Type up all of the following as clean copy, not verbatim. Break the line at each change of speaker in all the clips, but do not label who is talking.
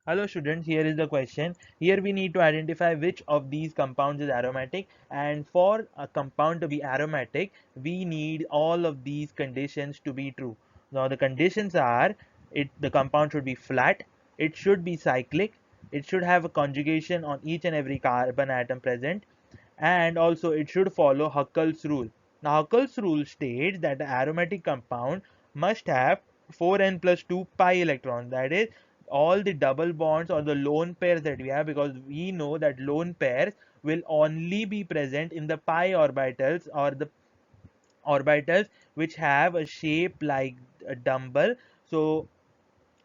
Hello students, here is the question. Here we need to identify which of these compounds is aromatic, and for a compound to be aromatic we need all of these conditions to be true. Now the conditions are the compound should be flat, it should be cyclic, it should have a conjugation on each and every carbon atom present, and also it should follow Huckel's rule. Now Huckel's rule states that the aromatic compound must have 4n plus 2 pi electrons, that is all the double bonds or the lone pairs that we have, because we know that lone pairs will only be present in the pi orbitals or the orbitals which have a shape like a dumbbell. So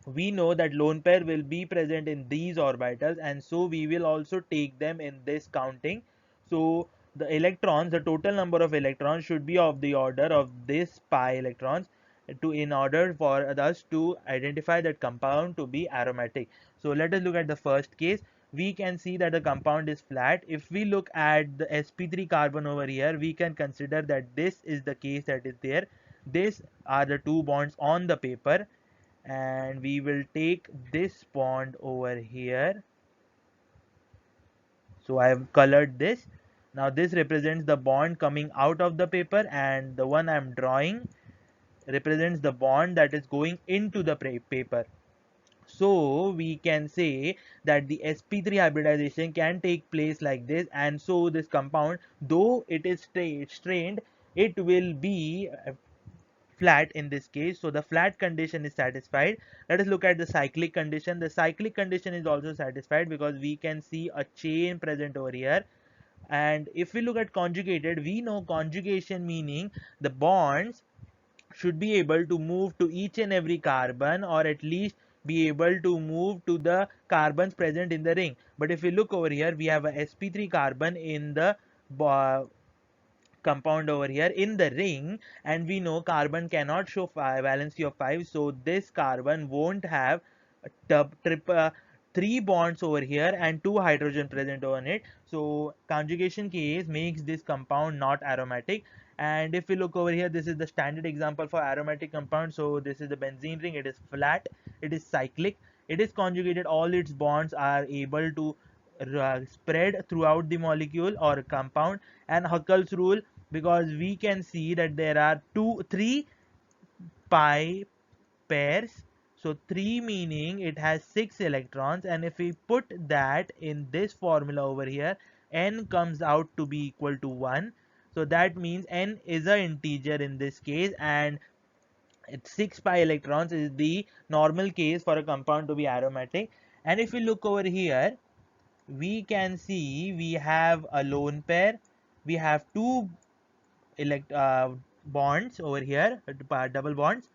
we know that lone pair will be present in these orbitals, and so we will also take them in this counting. So the electrons, the total number of electrons should be of the order of this pi electrons to in order for us to identify that compound to be aromatic. So let us look at the first case. We can see that the compound is flat. If we look at the sp3 carbon over here, we can consider that this is the case that is there. These are the two bonds on the paper, and we will take this bond over here. So I have colored this. Now this represents the bond coming out of the paper, and the one I am drawing represents the bond that is going into the paper. So we can say that the sp3 hybridization can take place like this, and so this compound, though it is strained, it will be flat in this case. So the flat condition is satisfied. Let us look at the cyclic condition. The cyclic condition is also satisfied because we can see a chain present over here. And if we look at conjugated, we know conjugation meaning the bonds should be able to move to each and every carbon, or at least be able to move to the carbons present in the ring. But if we look over here, we have a sp3 carbon in the compound over here in the ring, and we know carbon cannot show valency of 5, so this carbon won't have three bonds over here and two hydrogen present on it. So conjugation case makes this compound not aromatic. And if we look over here, this is the standard example for aromatic compound. So this is the benzene ring. It is flat, it is cyclic, it is conjugated, all its bonds are able to spread throughout the molecule or compound. And Huckel's rule, because we can see that there are three pi pairs. So 3 meaning it has 6 electrons, and if we put that in this formula over here, n comes out to be equal to 1. So that means n is an integer in this case, and 6 pi electrons is the normal case for a compound to be aromatic. And if we look over here, we can see we have a lone pair, we have two bonds over here, double bonds.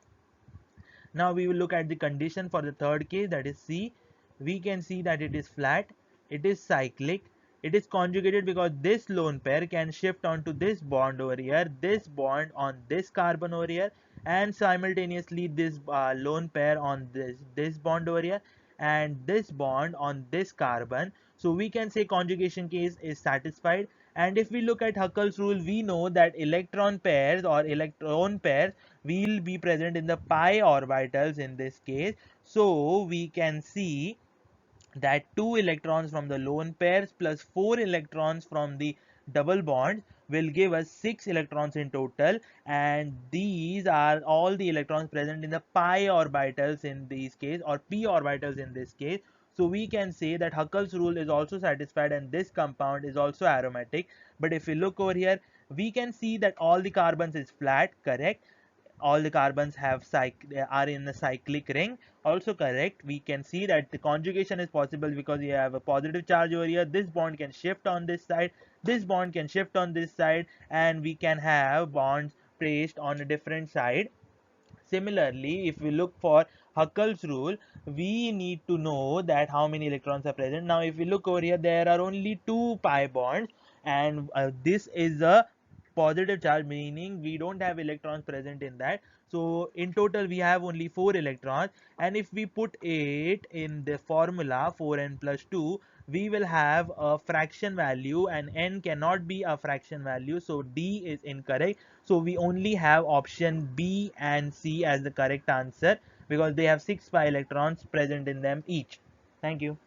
Now we will look at the condition for the third case, that is C. We can see that it is flat, it is cyclic, it is conjugated because this lone pair can shift onto this bond over here, this bond on this carbon over here, and simultaneously this lone pair on this bond over here, and this bond on this carbon. So we can say conjugation case is satisfied. And if we look at Huckel's rule, we know that electron pairs or electron pairs will be present in the pi orbitals in this case. So we can see that 2 electrons from the lone pairs plus 4 electrons from the double bonds will give us 6 electrons in total, and these are all the electrons present in the pi orbitals in this case, or p orbitals in this case. So we can say that Huckel's rule is also satisfied and this compound is also aromatic. But if we look over here, we can see that all the carbons is flat, correct, all the carbons have are in the cyclic ring, also correct. We can see that the conjugation is possible because you have a positive charge over here, this bond can shift on this side, this bond can shift on this side, and we can have bonds placed on a different side. Similarly, if we look for Huckel's rule, we need to know that how many electrons are present. Now if we look over here, there are only two pi bonds, and this is a positive charge, meaning we don't have electrons present in that. So in total we have only 4 electrons, and if we put it in the formula 4n plus 2, we will have a fraction value, and n cannot be a fraction value, so D is incorrect. So we only have option B and C as the correct answer because they have 6 pi electrons present in them each. Thank you.